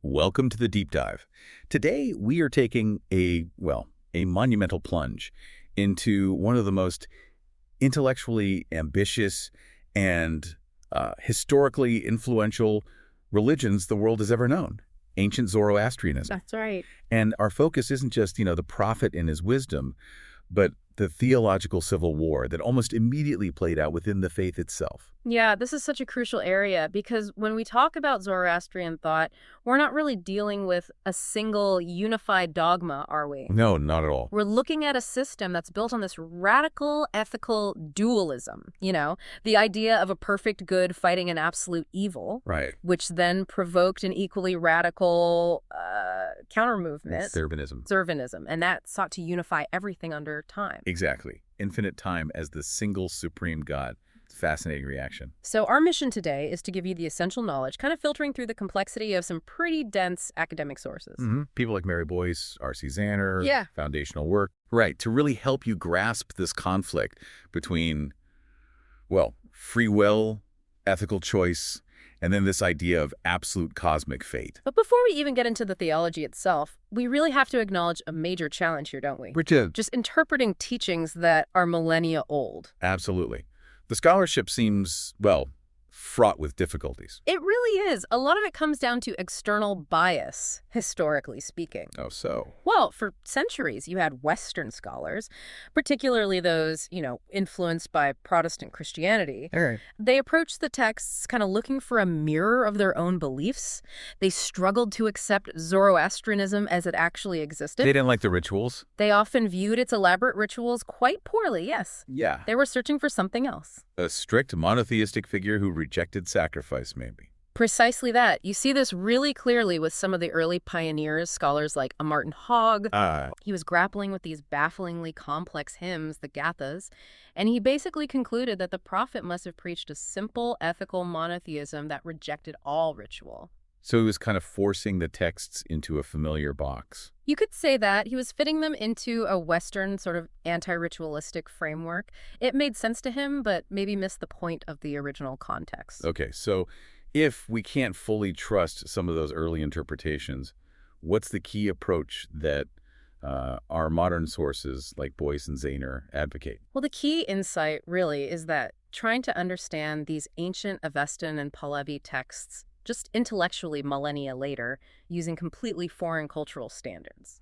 Welcome to the Deep Dive. Today, we are taking a monumental plunge into one of the most intellectually ambitious and historically influential religions the world has ever known, ancient Zoroastrianism. That's right. And our focus isn't just, the prophet and his wisdom, but the theological civil war that almost immediately played out within the faith itself. Yeah, this is such a crucial area because when we talk about Zoroastrian thought, we're not really dealing with a single unified dogma, are we? No, not at all. We're looking at a system that's built on this radical ethical dualism, the idea of a perfect good fighting an absolute evil, Right. which then provoked an equally radical counter-movement. Zurvanism. And that sought to unify everything under time. Exactly. Infinite time as the single supreme God. Fascinating reaction. So our mission today is to give you the essential knowledge, kind of filtering through the complexity of some pretty dense academic sources. People like Mary Boyce, R.C. Zanner, Yeah. foundational work. Right, to really help you grasp this conflict between, free will, ethical choice, and then this idea of absolute cosmic fate. But before we even get into the theology itself, we really have to acknowledge a major challenge here, don't we? Which is? Just interpreting teachings that are millennia old. Absolutely. The scholarship seems, fraught with difficulties. It really is. A lot of it comes down to external bias, historically speaking. Oh, so? Well, for centuries, you had Western scholars, particularly those, influenced by Protestant Christianity. All right. They approached the texts kind of looking for a mirror of their own beliefs. They struggled to accept Zoroastrianism as it actually existed. They didn't like the rituals? They often viewed its elaborate rituals quite poorly, yes. Yeah. They were searching for something else. A strict monotheistic figure who rejected sacrifice, maybe. Precisely that. You see this really clearly with some of the early pioneers, scholars like a Martin Hogg. He was grappling with these bafflingly complex hymns, the Gathas, and he basically concluded that the prophet must have preached a simple, ethical monotheism that rejected all ritual. So he was kind of forcing the texts into a familiar box. You could say that. He was fitting them into a Western sort of anti-ritualistic framework. It made sense to him, but maybe missed the point of the original context. Okay, so if we can't fully trust some of those early interpretations, what's the key approach that our modern sources like Boyce and Zanner advocate? Well, the key insight really is that trying to understand these ancient Avestan and Pahlavi texts just intellectually millennia later, using completely foreign cultural standards.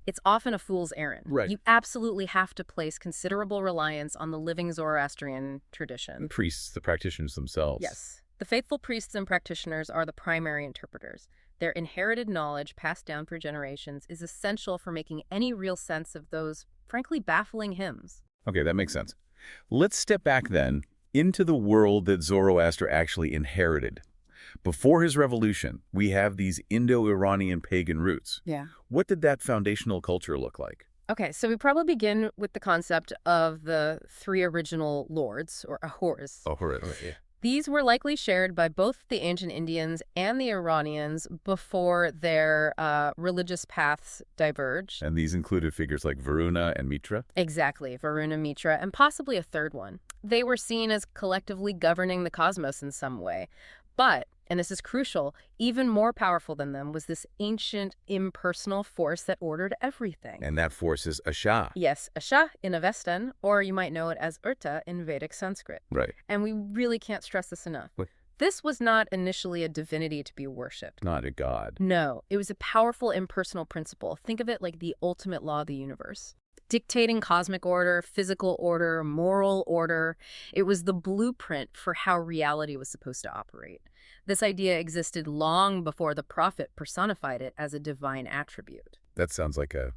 It's often a fool's errand. Right. You absolutely have to place considerable reliance on the living Zoroastrian tradition. The priests, the practitioners themselves. Yes. The faithful priests and practitioners are the primary interpreters. Their inherited knowledge, passed down for generations, is essential for making any real sense of those, frankly, baffling hymns. Okay, that makes sense. Let's step back then into the world that Zoroaster actually inherited. Before his revolution, we have these Indo-Iranian pagan roots. Yeah. What did that foundational culture look like? Okay, so we probably begin with the concept of the three original lords, or Ahuras. Ahuras, yeah. These were likely shared by both the ancient Indians and the Iranians before their religious paths diverged. And these included figures like Varuna and Mitra? Exactly, Varuna, Mitra, and possibly a third one. They were seen as collectively governing the cosmos in some way. But, and this is crucial, even more powerful than them was this ancient, impersonal force that ordered everything. And that force is Asha. Yes, Asha in Avestan, or you might know it as Urta in Vedic Sanskrit. Right. And we really can't stress this enough. What? This was not initially a divinity to be worshipped. Not a god. No, it was a powerful impersonal principle. Think of it like the ultimate law of the universe. Dictating cosmic order, physical order, moral order. It was the blueprint for how reality was supposed to operate. This idea existed long before the prophet personified it as a divine attribute. That sounds like a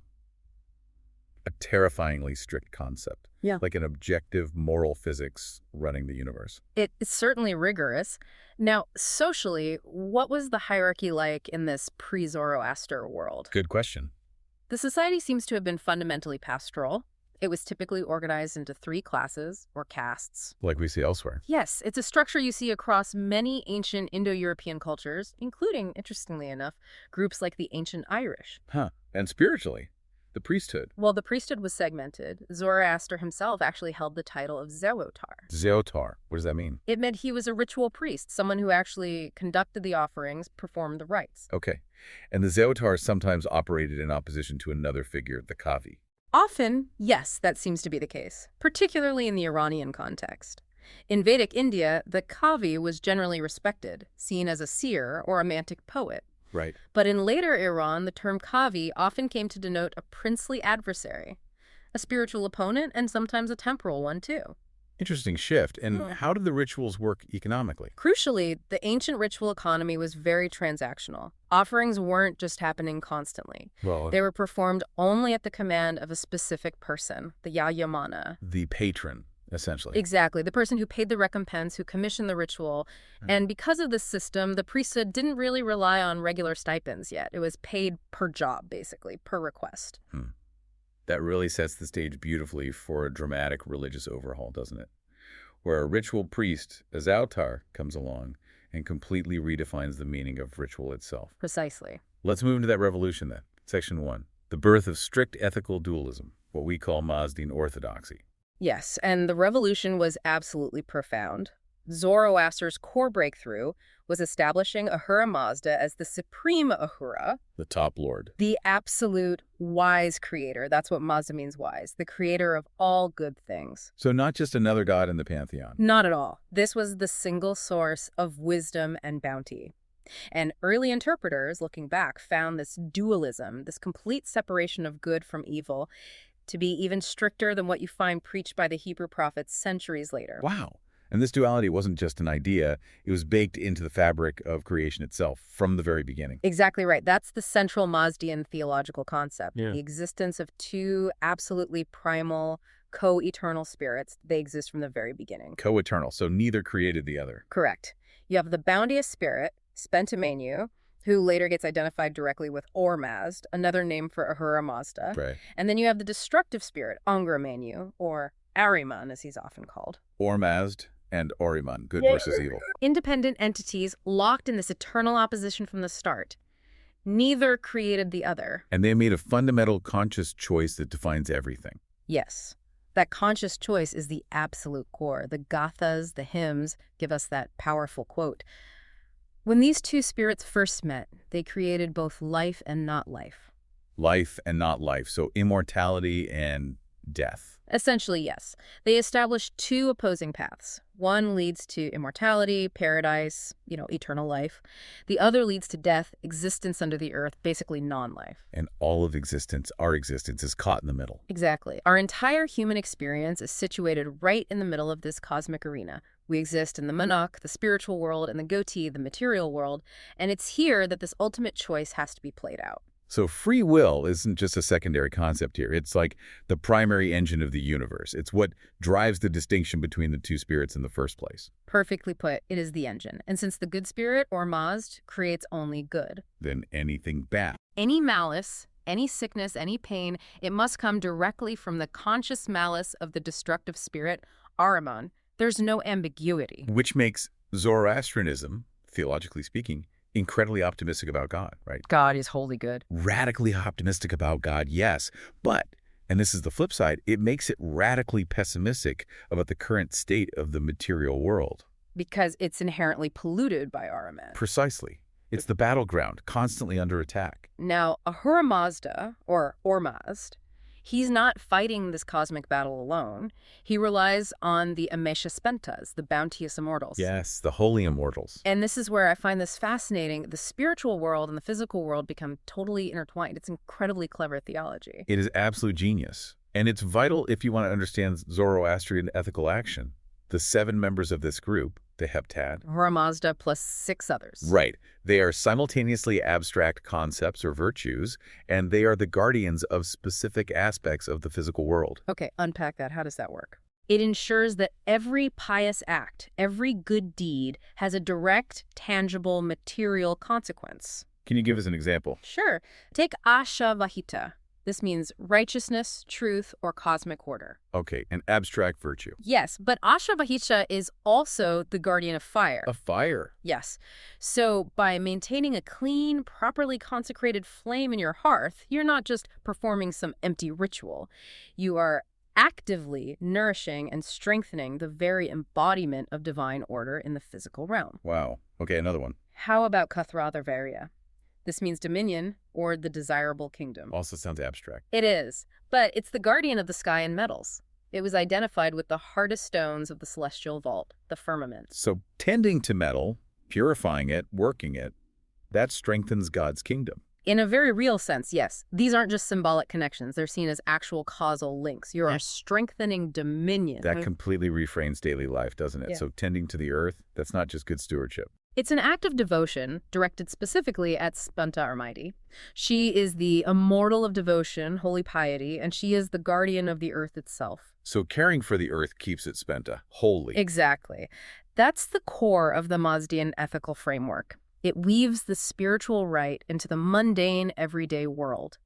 terrifyingly strict concept. Yeah. Like an objective moral physics running the universe. It's certainly rigorous. Now, socially, what was the hierarchy like in this pre-Zoroaster world? Good question. The society seems to have been fundamentally pastoral. It was typically organized into 3 classes, or castes. Like we see elsewhere. Yes, it's a structure you see across many ancient Indo-European cultures, including, interestingly enough, groups like the ancient Irish. Huh. And spiritually, The priesthood. Well, the priesthood was segmented. Zoroaster himself actually held the title of Zoroaster. Zoroaster. What does that mean? It meant he was a ritual priest, someone who actually conducted the offerings, performed the rites. Okay. And the Zoroaster sometimes operated in opposition to another figure, the Kavi. Often, yes, that seems to be the case, particularly in the Iranian context. In Vedic India, the Kavi was generally respected, seen as a seer or a mantic poet. Right. But in later Iran, the term Kavi often came to denote a princely adversary, a spiritual opponent, and sometimes a temporal one, too. Interesting shift. And how did the rituals work economically? Crucially, the ancient ritual economy was very transactional. Offerings weren't just happening constantly. Well, They were performed only at the command of a specific person, the Yajamana. the patron, essentially. Exactly, the person who paid the recompense, who commissioned the ritual. And because of this system, the priesthood didn't really rely on regular stipends yet. It was paid per job, basically, per request. That really sets the stage beautifully for a dramatic religious overhaul, doesn't it? Where a ritual priest, a Zoroaster, comes along and completely redefines the meaning of ritual itself. Precisely. Let's move into that revolution then. Section 1. The birth of strict ethical dualism, what we call Mazdian orthodoxy. Yes, and the revolution was absolutely profound. Zoroaster's core breakthrough was establishing Ahura Mazda as the supreme Ahura, The top lord. the absolute wise creator. That's what Mazda means, wise, the creator of all good things. So not just another god in the pantheon. Not at all. This was the single source of wisdom and bounty. And early interpreters, looking back, found this dualism, this complete separation of good from evil, to be even stricter than what you find preached by the Hebrew prophets centuries later. Wow. And this duality wasn't just an idea, it was baked into the fabric of creation itself from the very beginning. Exactly right. That's the central Mazdian theological concept. Yeah. The existence of two absolutely primal, co-eternal spirits. They exist from the very beginning. Co-eternal, so neither created the other. Correct. You have the bounteous spirit, Spentas, who later gets identified directly with Ahura Mazda, another name for Ahura Mazda. Right. And then you have the destructive spirit, Ahriman, or Ahriman, as he's often called. Ahura Mazda and Ahriman, good versus evil. Independent entities locked in this eternal opposition from the start. Neither created the other. And they made a fundamental conscious choice that defines everything. Yes. That conscious choice is the absolute core. The gathas, the hymns, give us that powerful quote. When these two spirits first met, they created both life and not life. Life and not life, so immortality and death. Essentially, yes. They established two opposing paths. One leads to immortality, paradise, eternal life. The other leads to death, existence under the earth, basically non-life. And all of existence, our existence, is caught in the middle. Exactly. Our entire human experience is situated right in the middle of this cosmic arena. We exist in the Manak, the spiritual world, and the Goti, the material world, and it's here that this ultimate choice has to be played out. So free will isn't just a secondary concept here. It's like the primary engine of the universe. It's what drives the distinction between the two spirits in the first place. Perfectly put, it is the engine. And since the good spirit, or Mazd, creates only good, Then anything bad. any malice, any sickness, any pain, it must come directly from the conscious malice of the destructive spirit, Ahriman. There's no ambiguity. Which makes Zoroastrianism, theologically speaking, incredibly optimistic about God, right? God is wholly good. Radically optimistic about God, yes. But, and this is the flip side, it makes it radically pessimistic about the current state of the material world. Because it's inherently polluted by Ahriman. Precisely. It's the battleground, constantly under attack. Now, Ahura Mazda, or Ormazd, he's not fighting this cosmic battle alone. He relies on the Amesha Spentas, the bounteous immortals. Yes, the holy immortals. And this is where I find this fascinating. The spiritual world and the physical world become totally intertwined. It's incredibly clever theology. It is absolute genius. And it's vital if you want to understand Zoroastrian ethical action. The 7 members of this group, the heptad. Ahura Mazda plus 6 others. Right. They are simultaneously abstract concepts or virtues, and they are the guardians of specific aspects of the physical world. Okay, unpack that. How does that work? It ensures that every pious act, every good deed, has a direct, tangible, material consequence. Can you give us an example? Sure. Take Asha Vahita, This means righteousness, truth, or cosmic order. Okay, an abstract virtue. Yes, but Asha is also the guardian of fire. A fire? Yes. So by maintaining a clean, properly consecrated flame in your hearth, you're not just performing some empty ritual. You are actively nourishing and strengthening the very embodiment of divine order in the physical realm. Wow. Okay, another one. How about Kathratharvarya? This means dominion or the desirable kingdom. Also sounds abstract. It is, but it's the guardian of the sky and metals. It was identified with the hardest stones of the celestial vault, the firmament. So tending to metal, purifying it, working it, that strengthens God's kingdom. In a very real sense, yes. These aren't just symbolic connections. They're seen as actual causal links. You're strengthening dominion. That completely reframes daily life, doesn't it? Yeah. So tending to the earth, that's not just good stewardship. It's an act of devotion directed specifically at Spenta Armidi. She is the immortal of devotion, holy piety, and she is the guardian of the earth itself. So caring for the earth keeps it Spenta, holy. Exactly. That's the core of the Mazdian ethical framework. It weaves the spiritual right into the mundane, everyday world.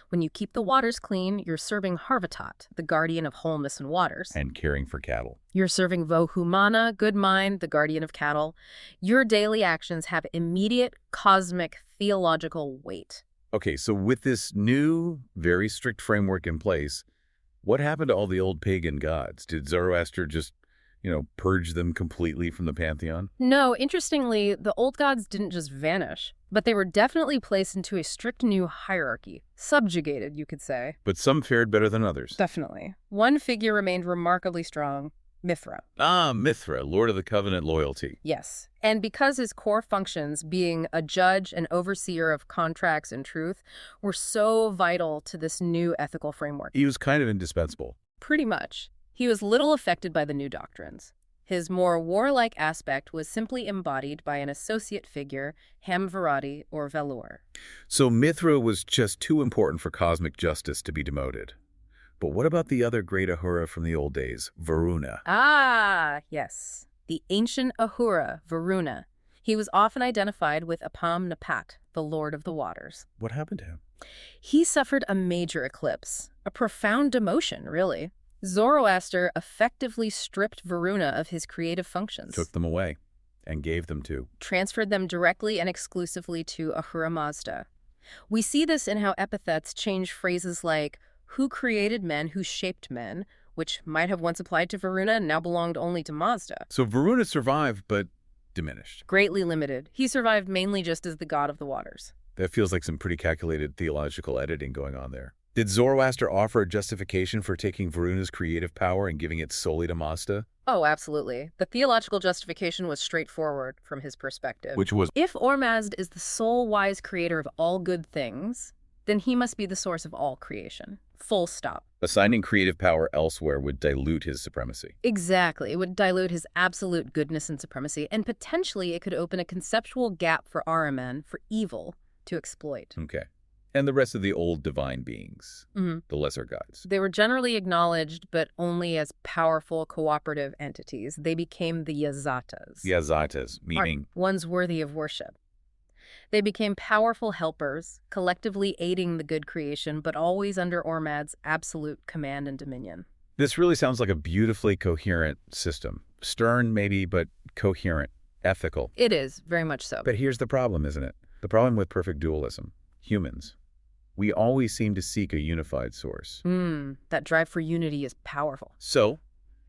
When you keep the waters clean, you're serving Harvatat, the guardian of wholeness and waters. And caring for cattle. You're serving Vohumana, good mind, the guardian of cattle. Your daily actions have immediate cosmic theological weight. Okay, so with this new, very strict framework in place, what happened to all the old pagan gods? Did Zoroaster just, purge them completely from the pantheon? No, interestingly, the old gods didn't just vanish, but they were definitely placed into a strict new hierarchy. Subjugated, you could say. But some fared better than others. Definitely. One figure remained remarkably strong, Mithra. Ah, Mithra, Lord of the Covenant loyalty. Yes. And because his core functions, being a judge and overseer of contracts and truth, were so vital to this new ethical framework. He was kind of indispensable. Pretty much. He was little affected by the new doctrines. His more warlike aspect was simply embodied by an associate figure, Hamvarati or Velur. So Mithra was just too important for cosmic justice to be demoted. But what about the other great Ahura from the old days, Varuna? Ah, yes. The ancient Ahura, Varuna. He was often identified with Apam Napat, the Lord of the Waters. What happened to him? He suffered a major eclipse, a profound demotion, really. Zoroaster effectively stripped Varuna of his creative functions. Took them away and gave them to. Transferred them directly and exclusively to Ahura Mazda. We see this in how epithets change phrases like, who created men, who shaped men, which might have once applied to Varuna and now belonged only to Mazda. So Varuna survived, but diminished. Greatly limited. He survived mainly just as the god of the waters. That feels like some pretty calculated theological editing going on there. Did Zoroaster offer a justification for taking Varuna's creative power and giving it solely to Mazda? Oh, absolutely. The theological justification was straightforward from his perspective. Which was, if Ormazd is the sole wise creator of all good things, then he must be the source of all creation. Full stop. assigning creative power elsewhere would dilute his supremacy. Exactly. It would dilute his absolute goodness and supremacy, and potentially it could open a conceptual gap for Ahriman, for evil, to exploit. Okay. And the rest of the old divine beings, the lesser gods. They were generally acknowledged, but only as powerful cooperative entities. They became the Yazatas. Yazatas, meaning? Ones worthy of worship. They became powerful helpers, collectively aiding the good creation, but always under Ormad's absolute command and dominion. This really sounds like a beautifully coherent system. Stern, maybe, but coherent, ethical. It is, very much so. But here's the problem, isn't it? The problem with perfect dualism. Humans. We always seem to seek a unified source. That drive for unity is powerful. So,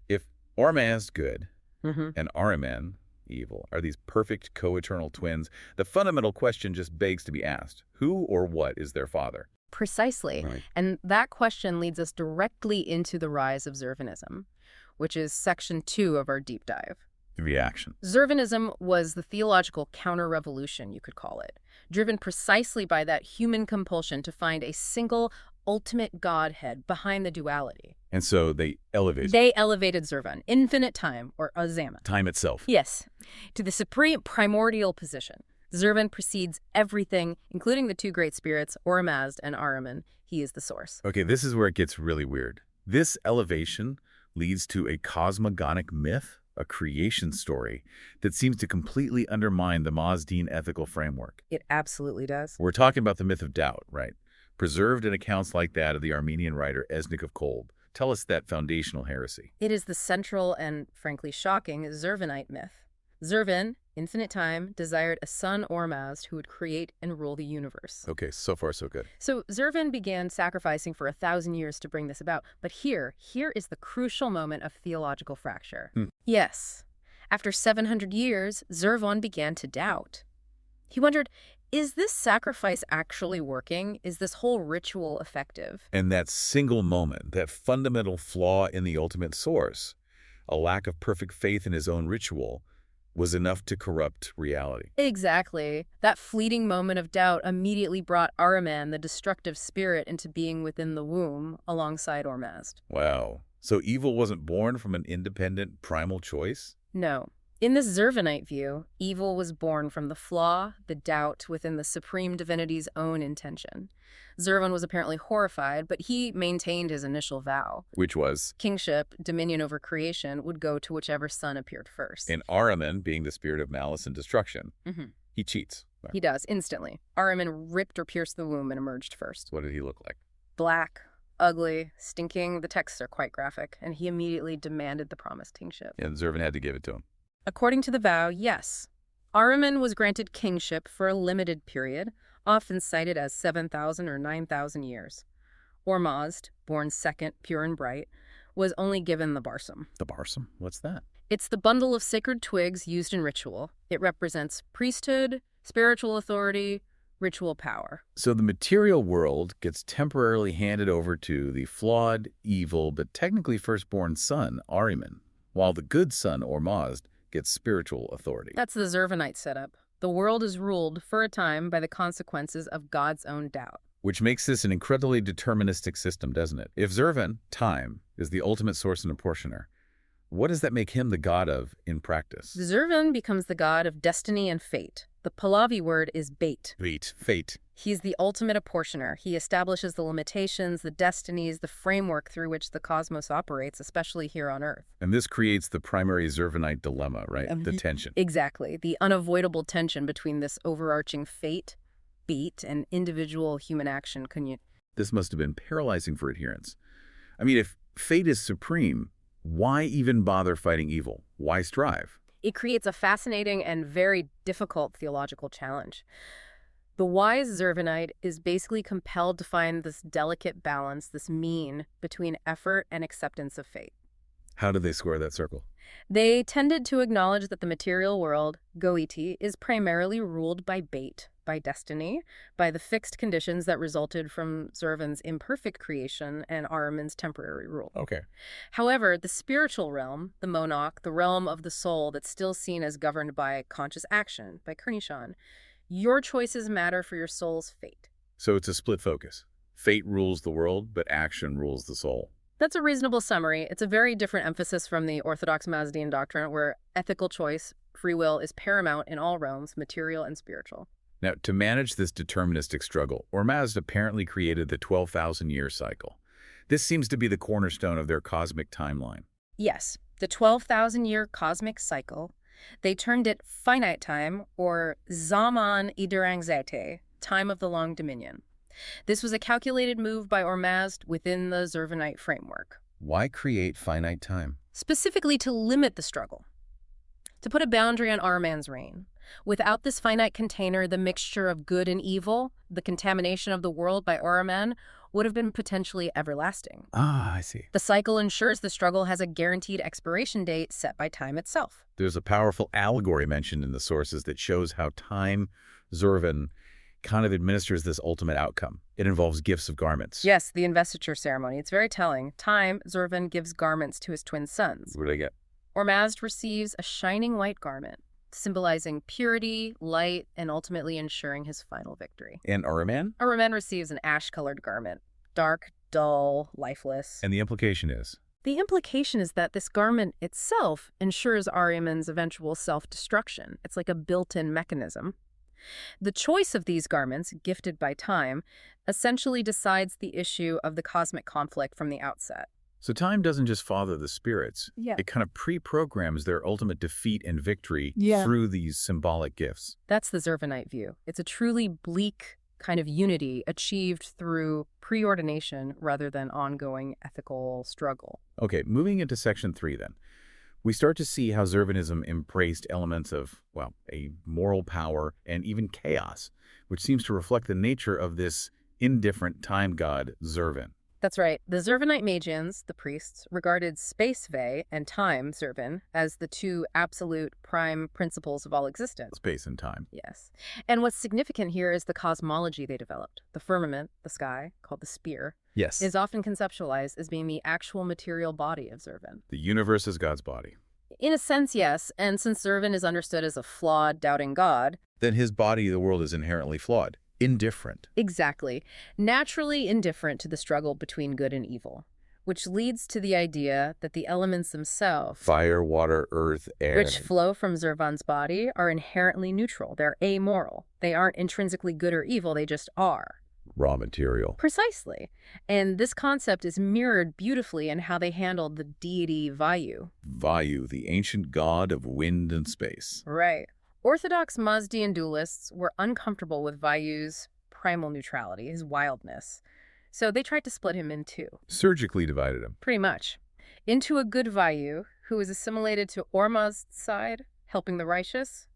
if Ormaz's good and Ahriman evil are these perfect co-eternal twins, the fundamental question just begs to be asked. Who or what is their father? Precisely. Right. And that question leads us directly into the rise of Zurvanism, which is section 2 of our deep dive. Reaction. Zurvanism was the theological counter-revolution, you could call it, driven precisely by that human compulsion to find a single, ultimate godhead behind the duality. And so they elevated. They elevated Zurvan, infinite time, or Azama. Time itself. Yes, to the supreme primordial position. Zurvan precedes everything, including the two great spirits, Ahura and Ahriman. He is the source. Okay, this is where it gets really weird. This elevation leads to a cosmogonic myth, a creation story that seems to completely undermine the Mazdian ethical framework. It absolutely does. We're talking about the myth of doubt, right? preserved in accounts like that of the Armenian writer Esnik of Kolb. Tell us that foundational heresy. It is the central and, frankly, shocking Zurvanite myth. Zurvan, infinite time, desired a son or Mazd who would create and rule the universe. Okay, so far so good. So Zurvan began sacrificing for 1,000 years to bring this about. But here is the crucial moment of theological fracture. Yes, after 700 years, Zurvan began to doubt. He wondered, is this sacrifice actually working? Is this whole ritual effective? And that single moment, that fundamental flaw in the ultimate source, a lack of perfect faith in his own ritual, was enough to corrupt reality. Exactly. That fleeting moment of doubt immediately brought Ahriman, the destructive spirit, into being within the womb alongside Ormazd. Wow. So evil wasn't born from an independent primal choice? No. In this Zurvanite view, evil was born from the flaw, the doubt within the supreme divinity's own intention. Zurvan was apparently horrified, but he maintained his initial vow. Which was? Kingship, dominion over creation, would go to whichever son appeared first. And Ahriman, being the spirit of malice and destruction, he cheats. He does, instantly. Ahriman ripped or pierced the womb and emerged first. What did he look like? Black, ugly, stinking. The texts are quite graphic, and he immediately demanded the promised kingship. And Zurvan had to give it to him. According to the vow, yes. Ahriman was granted kingship for a limited period, often cited as 7,000 or 9,000 years. Ormazd, born second, pure and bright, was only given the barsum. The barsum? What's that? It's the bundle of sacred twigs used in ritual. It represents priesthood, spiritual authority, ritual power. So the material world gets temporarily handed over to the flawed, evil, but technically firstborn son, Ahriman, while the good son, Ormazd, gets spiritual authority. That's the Zurvanite setup. The world is ruled, for a time, by the consequences of God's own doubt. Which makes this an incredibly deterministic system, doesn't it? If Zurvan, time, is the ultimate source and apportioner, what does that make him the god of in practice? Zurvan becomes the god of destiny and fate. The Pahlavi word is bait. Fate. He's the ultimate apportioner. He establishes the limitations, the destinies, the framework through which the cosmos operates, especially here on Earth. And this creates the primary Zurvanite dilemma, right? The tension. Exactly. The unavoidable tension between this overarching fate, beat, and individual human action. This must have been paralyzing for adherents. I mean, if fate is supreme, why even bother fighting evil? Why strive? It creates a fascinating and very difficult theological challenge. The wise Zurvanite is basically compelled to find this delicate balance, this mean, between effort and acceptance of fate. How do they square that circle? They tended to acknowledge that the material world, goiti, is primarily ruled by bait, by destiny, by the fixed conditions that resulted from Zurvan's imperfect creation and Ahriman's temporary rule. Okay. However, the spiritual realm, the monarch, the realm of the soul that's still seen as governed by conscious action, by Kernishan, your choices matter for your soul's fate. So it's a split focus. Fate rules the world, but action rules the soul. That's a reasonable summary. It's a very different emphasis from the orthodox Mazdian doctrine, where ethical choice, free will, is paramount in all realms, material and spiritual. Now, to manage this deterministic struggle, Ormazd apparently created the 12,000-year cycle. This seems to be the cornerstone of their cosmic timeline. Yes, the 12,000-year cosmic cycle. They termed it finite time, or Zaman Idarangzete, time of the long dominion. This was a calculated move by Ormazd within the Zurvanite framework. Why create finite time? Specifically to limit the struggle, to put a boundary on Ahriman's reign. Without this finite container, the mixture of good and evil, the contamination of the world by Ahriman, would have been potentially everlasting. Ah, I see. The cycle ensures the struggle has a guaranteed expiration date set by time itself. There's a powerful allegory mentioned in the sources that shows how time, Zurvan, kind of administers this ultimate outcome. It involves gifts of garments. Yes, the investiture ceremony. It's very telling. Time, Zurvan gives garments to his twin sons. What do I get? Ormazd receives a shining white garment, symbolizing purity, light, and ultimately ensuring his final victory. And Ahriman? Ahriman receives an ash-colored garment, dark, dull, lifeless. And the implication is? The implication is that this garment itself ensures Ahriman's eventual self-destruction. It's like a built-in mechanism. The choice of these garments, gifted by time, essentially decides the issue of the cosmic conflict from the outset. So time doesn't just father the spirits. Yeah. It kind of pre-programs their ultimate defeat and victory through these symbolic gifts. That's the Zurvanite view. It's a truly bleak, kind of unity achieved through preordination rather than ongoing ethical struggle. Okay, moving into section 3 then. We start to see how Zurvanism embraced elements of, well, a moral power and even chaos, which seems to reflect the nature of this indifferent time god, Zurvan. That's right. The Zurvanite Magians, the priests, regarded space Ve and time, Zurvan, as the two absolute prime principles of all existence. Space and time. Yes. And what's significant here is the cosmology they developed. The firmament, the sky, called the sphere, Yes. is often conceptualized as being the actual material body of Zurvan. The universe is God's body. In a sense, yes. And since Zurvan is understood as a flawed, doubting god, Then his body, the world, is inherently flawed. Indifferent. exactly, naturally indifferent to the struggle between good and evil, which leads to the idea that the elements themselves, Fire, water, earth, air. which flow from Zurvan's body, are inherently neutral. They're amoral. They aren't intrinsically good or evil, they just are. Raw material. Precisely. And this concept is mirrored beautifully in how they handled the deity Vayu. Vayu, the ancient god of wind and space. Right. Orthodox Mazdian dualists were uncomfortable with Vayu's primal neutrality, his wildness. So they tried to split him in two. Surgically divided him. Pretty much. Into a good Vayu, who is assimilated to Ormaz's side, helping the righteous,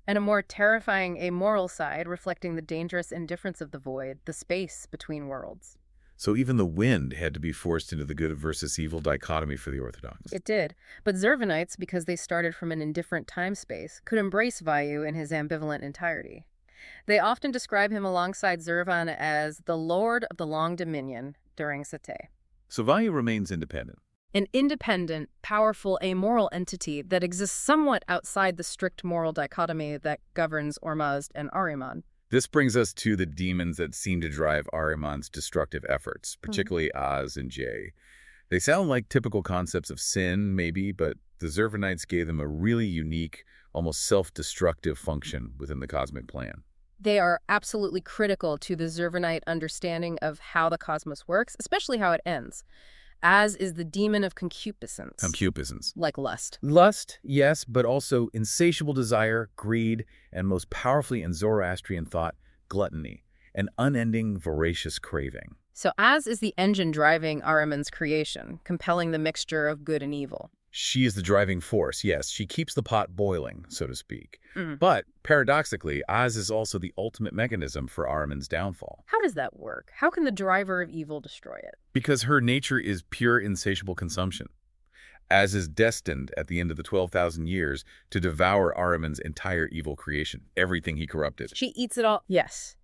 and a more terrifying amoral side, reflecting the dangerous indifference of the void, the space between worlds. So even the wind had to be forced into the good versus evil dichotomy for the Orthodox. It did. But Zurvanites, because they started from an indifferent time-space, could embrace Vayu in his ambivalent entirety. They often describe him alongside Zurvan as the Lord of the Long Dominion during Sate. So Vayu remains independent. An independent, powerful, amoral entity that exists somewhat outside the strict moral dichotomy that governs Ormazd and Ahriman. This brings us to the demons that seem to drive Ahriman's destructive efforts, particularly Az and J. They sound like typical concepts of sin, maybe, but the Zurvanites gave them a really unique, almost self-destructive function within the cosmic plan. They are absolutely critical to the Zurvanite understanding of how the cosmos works, especially how it ends. Az is the demon of concupiscence. Concupiscence. Like lust. Lust, yes, but also insatiable desire, greed, and most powerfully in Zoroastrian thought, gluttony, an unending, voracious craving. So Az is the engine driving Ahriman's creation, compelling the mixture of good and evil. She is the driving force, yes. She keeps the pot boiling, so to speak. Mm. But, paradoxically, Az is also the ultimate mechanism for Ahriman's downfall. How does that work? How can the driver of evil destroy it? Because her nature is pure insatiable consumption. Az is destined, at the end of the 12,000 years, to devour Ahriman's entire evil creation, everything he corrupted. She eats it all. Yes.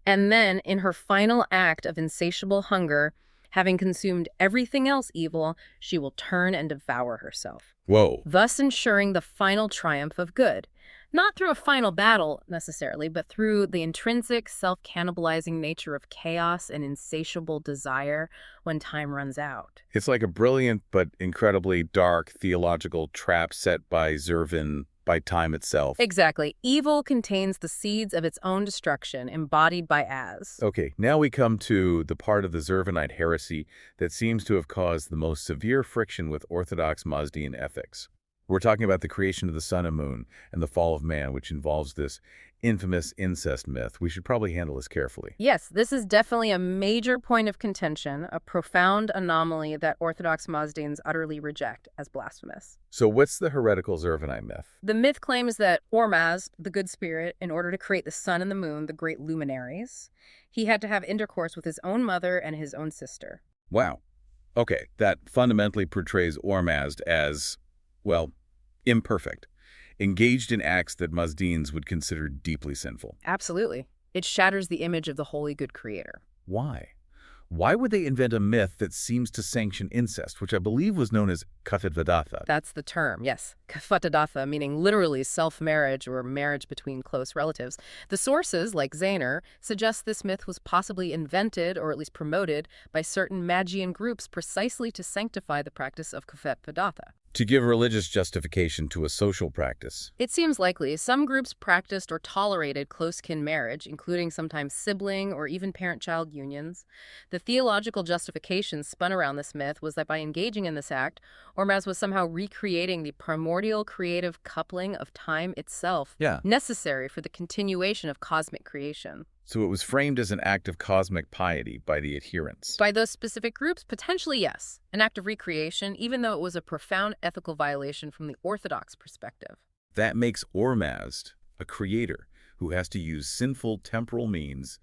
And then, in her final act of insatiable hunger, having consumed everything else evil, she will turn and devour herself. Whoa. Thus ensuring the final triumph of good. Not through a final battle, necessarily, but through the intrinsic, self-cannibalizing nature of chaos and insatiable desire when time runs out. It's like a brilliant but incredibly dark theological trap set by Zurvan by time itself. Exactly. Evil contains the seeds of its own destruction, embodied by Az. Okay, now we come to the part of the Zurvanite heresy that seems to have caused the most severe friction with orthodox Mazdian ethics. We're talking about the creation of the sun and moon and the fall of man, which involves this infamous incest myth. We should probably handle this carefully. Yes, this is definitely a major point of contention, a profound anomaly that Orthodox Mazdians utterly reject as blasphemous. So what's the heretical Zurvanite myth? The myth claims that Ormazd, the good spirit, in order to create the sun and the moon, the great luminaries, he had to have intercourse with his own mother and his own sister. Wow. Okay, that fundamentally portrays Ormazd as, well, imperfect, engaged in acts that Mazdians would consider deeply sinful. Absolutely. It shatters the image of the holy good creator. Why? Why would they invent a myth that seems to sanction incest, which I believe was known as Kafatvadatha? That's the term, yes. Kafatvadatha, meaning literally self-marriage or marriage between close relatives. The sources, like Zaner, suggest this myth was possibly invented or at least promoted by certain Magian groups precisely to sanctify the practice of Kafatvadatha. To give religious justification to a social practice. It seems likely some groups practiced or tolerated close-kin marriage, including sometimes sibling or even parent-child unions. The theological justification spun around this myth was that by engaging in this act, Ormazd was somehow recreating the primordial creative coupling of time itself, necessary for the continuation of cosmic creation. So it was framed as an act of cosmic piety by the adherents. By those specific groups, potentially yes. An act of recreation, even though it was a profound ethical violation from the orthodox perspective. That makes Ahura Mazda a creator who has to use sinful temporal means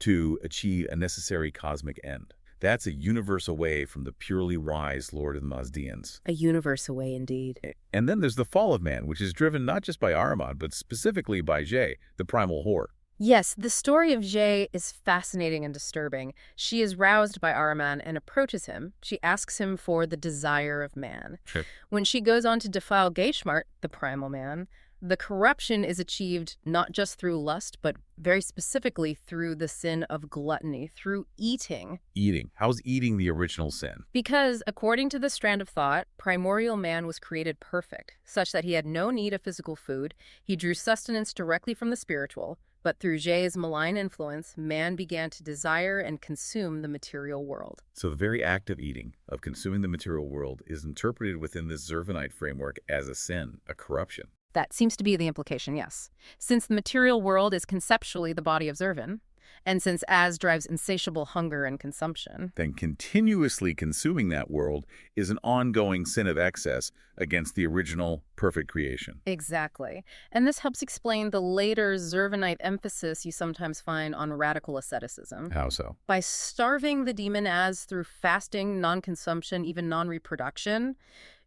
to achieve a necessary cosmic end. That's a universe away from the purely wise Lord of the Mazdians. A universe away indeed. And then there's the fall of man, which is driven not just by Ahriman, but specifically by Zhe, the primal whore. Yes, the story of Zhe is fascinating and disturbing. She is roused by Ahriman and approaches him. She asks him for the desire of man. Sure. When she goes on to defile Geishmart, the primal man, the corruption is achieved not just through lust, but very specifically through the sin of gluttony, through eating. Eating. How's eating the original sin? Because, according to the strand of thought, primordial man was created perfect, such that he had no need of physical food. He drew sustenance directly from the spiritual. But through Zhe's malign influence, man began to desire and consume the material world. So the very act of eating, of consuming the material world, is interpreted within this Zurvanite framework as a sin, a corruption. That seems to be the implication, yes. Since the material world is conceptually the body of Zurvan, and since as drives insatiable hunger and consumption, then continuously consuming that world is an ongoing sin of excess against the original perfect creation. Exactly. And this helps explain the later Zurvanite emphasis you sometimes find on radical asceticism. How so? By starving the demon as through fasting, non-consumption, even non-reproduction,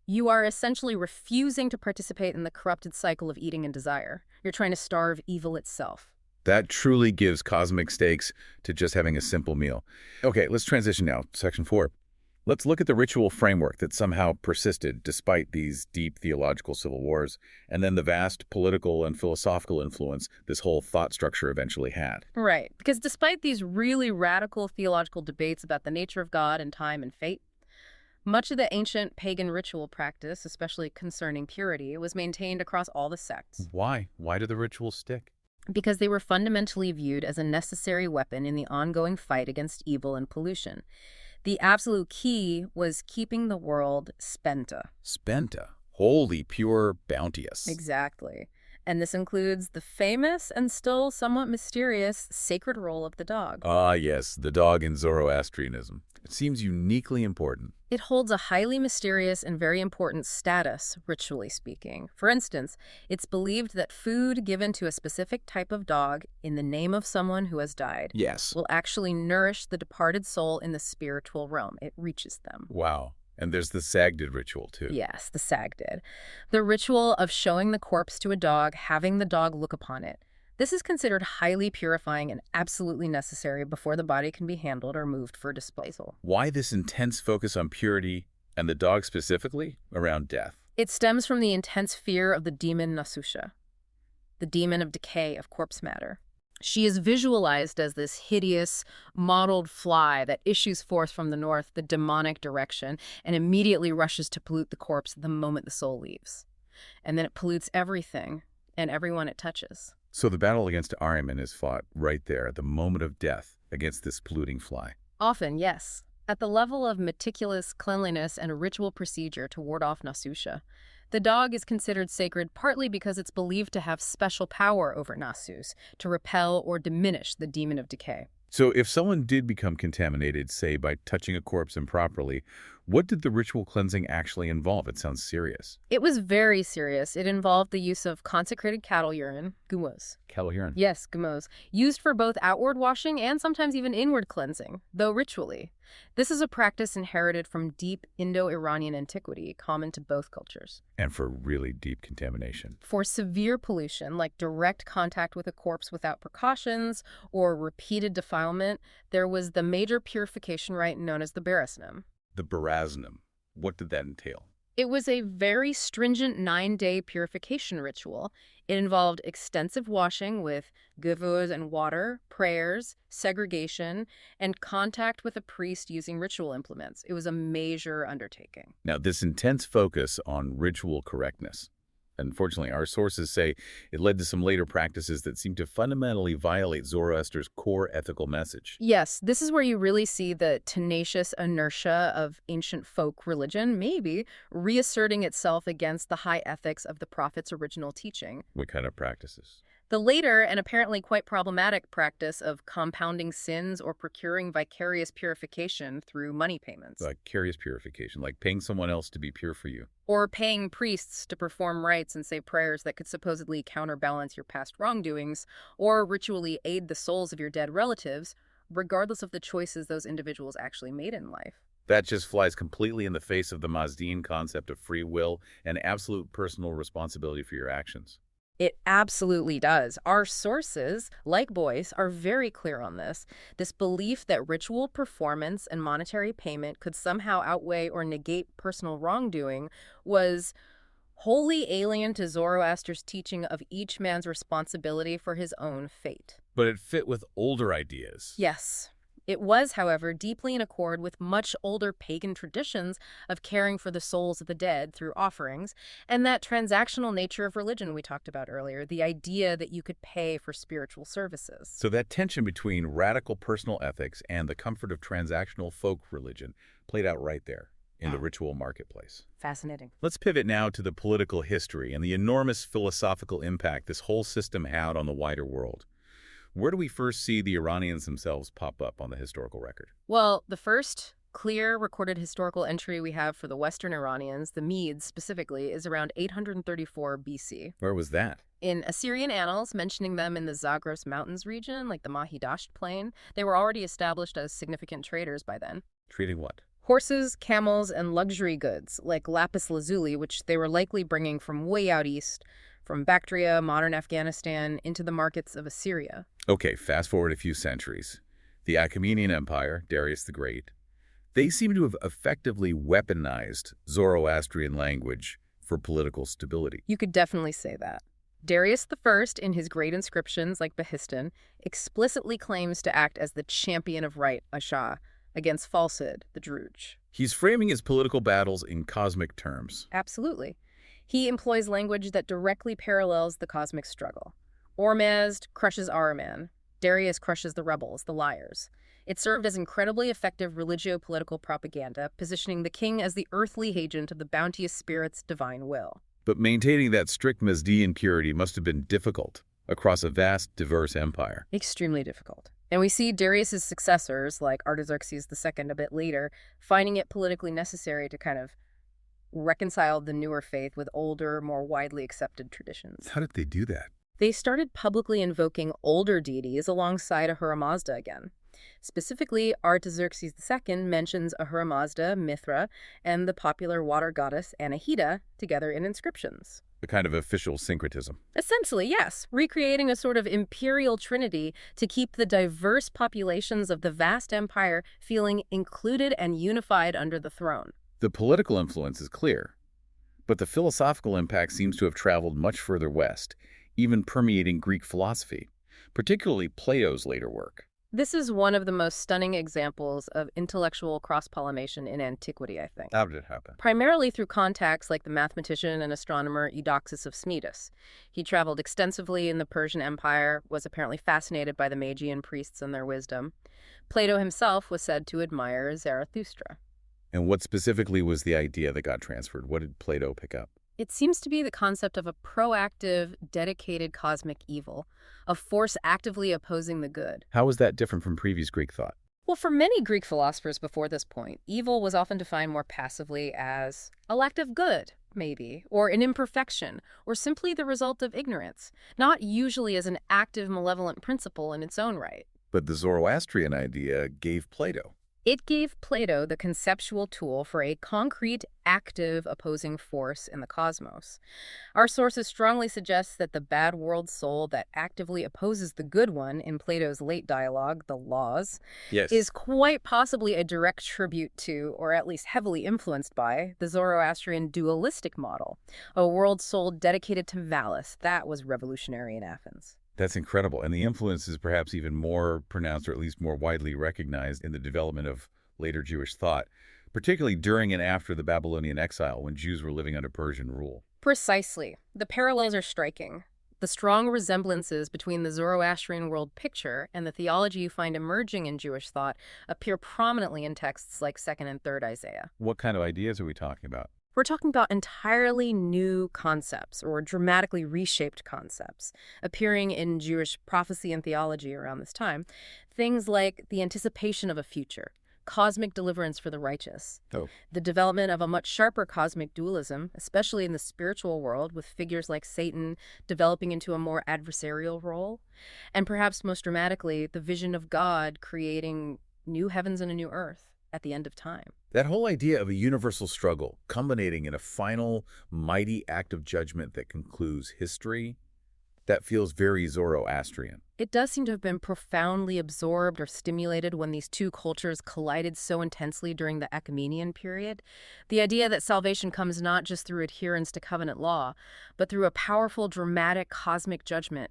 you are essentially refusing to participate in the corrupted cycle of eating and desire. You're trying to starve evil itself. That truly gives cosmic stakes to just having a simple meal. Okay, let's transition now. Section 4. Let's look at the ritual framework that somehow persisted despite these deep theological civil wars, and then the vast political and philosophical influence this whole thought structure eventually had. Right, because despite these really radical theological debates about the nature of God and time and fate, much of the ancient pagan ritual practice, especially concerning purity, was maintained across all the sects. Why? Why do the rituals stick? Because they were fundamentally viewed as a necessary weapon in the ongoing fight against evil and pollution. The absolute key was keeping the world spenta. Spenta. Holy, pure, bounteous. Exactly. And this includes the famous and still somewhat mysterious sacred role of the dog. Ah, yes, the dog in Zoroastrianism. It seems uniquely important. It holds a highly mysterious and very important status, ritually speaking. For instance, it's believed that food given to a specific type of dog in the name of someone who has died will actually nourish the departed soul in the spiritual realm. It reaches them. Wow. And there's the Sagdid ritual, too. Yes, the Sagdid. The ritual of showing the corpse to a dog, having the dog look upon it. This is considered highly purifying and absolutely necessary before the body can be handled or moved for disposal. Why this intense focus on purity, and the dog specifically, around death? It stems from the intense fear of the demon Nasusha, the demon of decay of corpse matter. She is visualized as this hideous, mottled fly that issues forth from the north, the demonic direction, and immediately rushes to pollute the corpse the moment the soul leaves. And then it pollutes everything and everyone it touches. So the battle against Ahriman is fought right there at the moment of death against this polluting fly. Often, yes. At the level of meticulous cleanliness and ritual procedure to ward off Nasusha. The dog is considered sacred partly because it's believed to have special power over Nasus, to repel or diminish the demon of decay. So if someone did become contaminated, say, by touching a corpse improperly, what did the ritual cleansing actually involve? It sounds serious. It was very serious. It involved the use of consecrated cattle urine, gumos. Cattle urine? Yes, gumos. Used for both outward washing and sometimes even inward cleansing, though ritually. This is a practice inherited from deep Indo-Iranian antiquity, common to both cultures. And for really deep contamination. For severe pollution, like direct contact with a corpse without precautions or repeated defilement, there was the major purification rite known as the Barasnim. The Barasnim. What did that entail? It was a very stringent 9-day purification ritual. It involved extensive washing with guvurs and water, prayers, segregation, and contact with a priest using ritual implements. It was a major undertaking. Now, this intense focus on ritual correctness, unfortunately, our sources say it led to some later practices that seem to fundamentally violate Zoroaster's core ethical message. Yes, this is where you really see the tenacious inertia of ancient folk religion, maybe, reasserting itself against the high ethics of the prophet's original teaching. What kind of practices? The later and apparently quite problematic practice of compounding sins or procuring vicarious purification through money payments. Vicarious purification, like paying someone else to be pure for you. Or paying priests to perform rites and say prayers that could supposedly counterbalance your past wrongdoings, or ritually aid the souls of your dead relatives, regardless of the choices those individuals actually made in life. That just flies completely in the face of the Mazdian concept of free will and absolute personal responsibility for your actions. It absolutely does. Our sources, like Boyce, are very clear on this. This belief that ritual performance and monetary payment could somehow outweigh or negate personal wrongdoing was wholly alien to Zoroaster's teaching of each man's responsibility for his own fate. But it fit with older ideas. Yes. It was, however, deeply in accord with much older pagan traditions of caring for the souls of the dead through offerings, and that transactional nature of religion we talked about earlier, the idea that you could pay for spiritual services. So that tension between radical personal ethics and the comfort of transactional folk religion played out right there in the ritual marketplace. Fascinating. Let's pivot now to the political history and the enormous philosophical impact this whole system had on the wider world. Where do we first see the Iranians themselves pop up on the historical record? Well, the first clear recorded historical entry we have for the Western Iranians, the Medes specifically, is around 834 BC. Where was that? In Assyrian annals, mentioning them in the Zagros Mountains region, like the Mahidasht Plain, they were already established as significant traders by then. Trading what? Horses, camels, and luxury goods, like lapis lazuli, which they were likely bringing from way out east, from Bactria, modern Afghanistan, into the markets of Assyria. Okay, fast forward a few centuries. The Achaemenid Empire, Darius the Great, they seem to have effectively weaponized Zoroastrian language for political stability. You could definitely say that. Darius I, in his great inscriptions like Behistun, explicitly claims to act as the champion of right, Asha, against falsehood, the Druj. He's framing his political battles in cosmic terms. Absolutely. He employs language that directly parallels the cosmic struggle. Ormazd crushes Ahriman. Darius crushes the rebels, the liars. It served as incredibly effective religio-political propaganda, positioning the king as the earthly agent of the bounteous spirit's divine will. But maintaining that strict Mazdian purity must have been difficult across a vast, diverse empire. Extremely difficult. And we see Darius's successors, like Artaxerxes II a bit later, finding it politically necessary to kind of reconcile the newer faith with older, more widely accepted traditions. How did they do that? They started publicly invoking older deities alongside Ahura Mazda again. Specifically, Artaxerxes II mentions Ahura Mazda, Mithra, and the popular water goddess Anahita together in inscriptions. A kind of official syncretism. Essentially, yes, recreating a sort of imperial trinity to keep the diverse populations of the vast empire feeling included and unified under the throne. The political influence is clear, but the philosophical impact seems to have traveled much further west, even permeating Greek philosophy, particularly Plato's later work. This is one of the most stunning examples of intellectual cross-pollination in antiquity, I think. How did it happen? Primarily through contacts like the mathematician and astronomer Eudoxus of Cnidus. He traveled extensively in the Persian Empire, was apparently fascinated by the Magian priests and their wisdom. Plato himself was said to admire Zarathustra. And what specifically was the idea that got transferred? What did Plato pick up? It seems to be the concept of a proactive, dedicated cosmic evil, a force actively opposing the good. How was that different from previous Greek thought? Well, for many Greek philosophers before this point, evil was often defined more passively as a lack of good, maybe, or an imperfection, or simply the result of ignorance, not usually as an active malevolent principle in its own right. But the Zoroastrian idea gave Plato. It gave Plato the conceptual tool for a concrete, active opposing force in the cosmos. Our sources strongly suggest that the bad world soul that actively opposes the good one in Plato's late dialogue, The Laws, is quite possibly a direct tribute to, or at least heavily influenced by, the Zoroastrian dualistic model, a world soul dedicated to malice. That was revolutionary in Athens. That's incredible. And the influence is perhaps even more pronounced, or at least more widely recognized in the development of later Jewish thought, particularly during and after the Babylonian exile when Jews were living under Persian rule. Precisely. The parallels are striking. The strong resemblances between the Zoroastrian world picture and the theology you find emerging in Jewish thought appear prominently in texts like 2nd and 3rd Isaiah. What kind of ideas are we talking about? We're talking about entirely new concepts or dramatically reshaped concepts appearing in Jewish prophecy and theology around this time. Things like the anticipation of a future, cosmic deliverance for the righteous, Oh. the development of a much sharper cosmic dualism, especially in the spiritual world, with figures like Satan developing into a more adversarial role, and perhaps most dramatically, the vision of God creating new heavens and a new earth at the end of time. That whole idea of a universal struggle culminating in a final, mighty act of judgment that concludes history, that feels very Zoroastrian. It does seem to have been profoundly absorbed or stimulated when these two cultures collided so intensely during the Ecumenian period. The idea that salvation comes not just through adherence to covenant law, but through a powerful, dramatic, cosmic judgment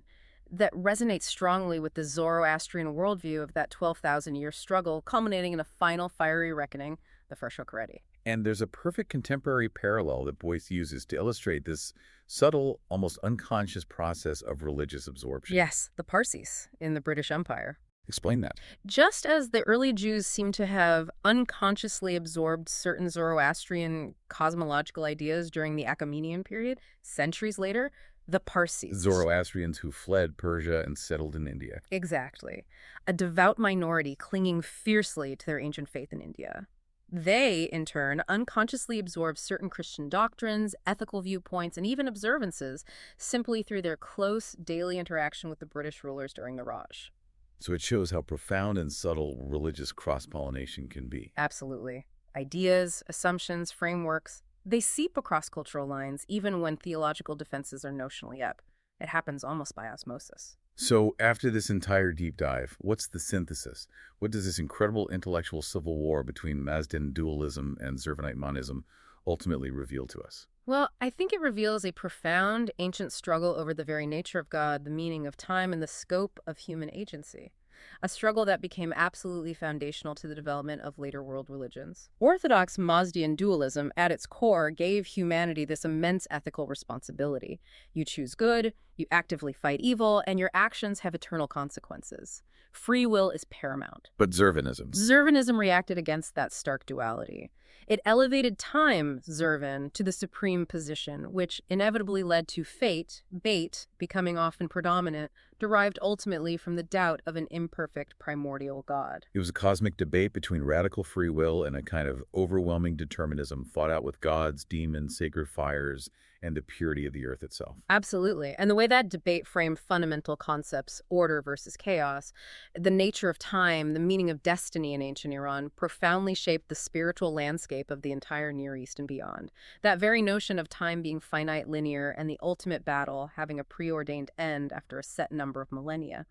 that resonates strongly with the Zoroastrian worldview of that 12,000-year struggle, culminating in a final fiery reckoning, the first Shokhareti. And there's a perfect contemporary parallel that Boyce uses to illustrate this subtle, almost unconscious process of religious absorption. Yes, the Parsis in the British Empire. Explain that. Just as the early Jews seem to have unconsciously absorbed certain Zoroastrian cosmological ideas during the Achaemenian period, centuries later, the Parsis. Zoroastrians who fled Persia and settled in India. Exactly. A devout minority clinging fiercely to their ancient faith in India. They, in turn, unconsciously absorb certain Christian doctrines, ethical viewpoints, and even observances simply through their close daily interaction with the British rulers during the Raj. So it shows how profound and subtle religious cross-pollination can be. Absolutely. Ideas, assumptions, frameworks, they seep across cultural lines even when theological defenses are notionally up. It happens almost by osmosis. So after this entire deep dive, what's the synthesis? What does this incredible intellectual civil war between Mazdian dualism and Zurvanite monism ultimately reveal to us? Well, I think it reveals a profound ancient struggle over the very nature of God, the meaning of time, and the scope of human agency. A struggle that became absolutely foundational to the development of later world religions. Orthodox Mazdian dualism, at its core, gave humanity this immense ethical responsibility. You choose good, you actively fight evil, and your actions have eternal consequences. Free will is paramount. But Zurvanism. Zurvanism reacted against that stark duality. It elevated time, Zurvan, to the supreme position, which inevitably led to fate, bait, becoming often predominant, derived ultimately from the doubt of an imperfect primordial God. It was a cosmic debate between radical free will and a kind of overwhelming determinism fought out with gods, demons, sacred fires, and the purity of the earth itself. Absolutely. And the way that debate framed fundamental concepts, order versus chaos, the nature of time, the meaning of destiny in ancient Iran, profoundly shaped the spiritual landscape of the entire Near East and beyond. That very notion of time being finite, linear, and the ultimate battle having a preordained end after a set number of millennia.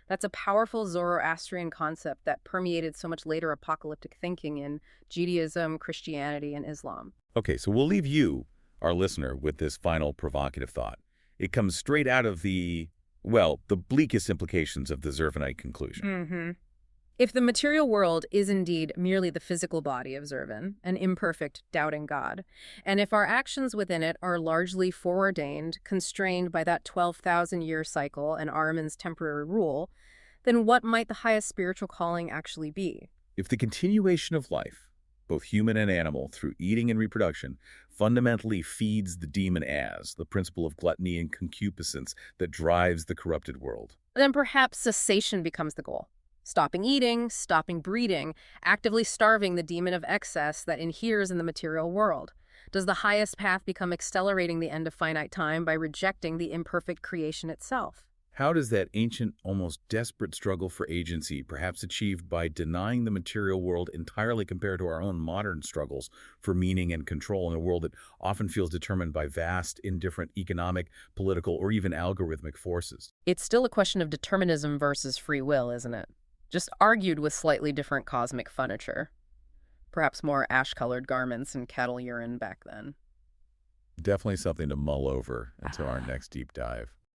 That's a powerful Zoroastrian concept that permeated so much later apocalyptic thinking in Judaism, Christianity, and Islam. Okay, so we'll leave you, our listener, with this final provocative thought. It comes straight out of the bleakest implications of the Zurvanite conclusion. If the material world is indeed merely the physical body of Zurvan, an imperfect, doubting God, and if our actions within it are largely foreordained, constrained by that 12,000-year cycle and Ahriman's temporary rule, then what might the highest spiritual calling actually be? If the continuation of life, both human and animal, through eating and reproduction, fundamentally feeds the demon as, the principle of gluttony and concupiscence that drives the corrupted world, Then perhaps cessation becomes the goal. Stopping eating, stopping breeding, actively starving the demon of excess that inheres in the material world. Does the highest path become accelerating the end of finite time by rejecting the imperfect creation itself? how does that ancient, almost desperate struggle for agency, perhaps achieved by denying the material world entirely, compared to our own modern struggles for meaning and control in a world that often feels determined by vast, indifferent economic, political, or even algorithmic forces? It's still a question of determinism versus free will, isn't it? Just argued with slightly different cosmic furniture. Perhaps more ash-colored garments and cattle urine back then. Definitely something to mull over until our next deep dive.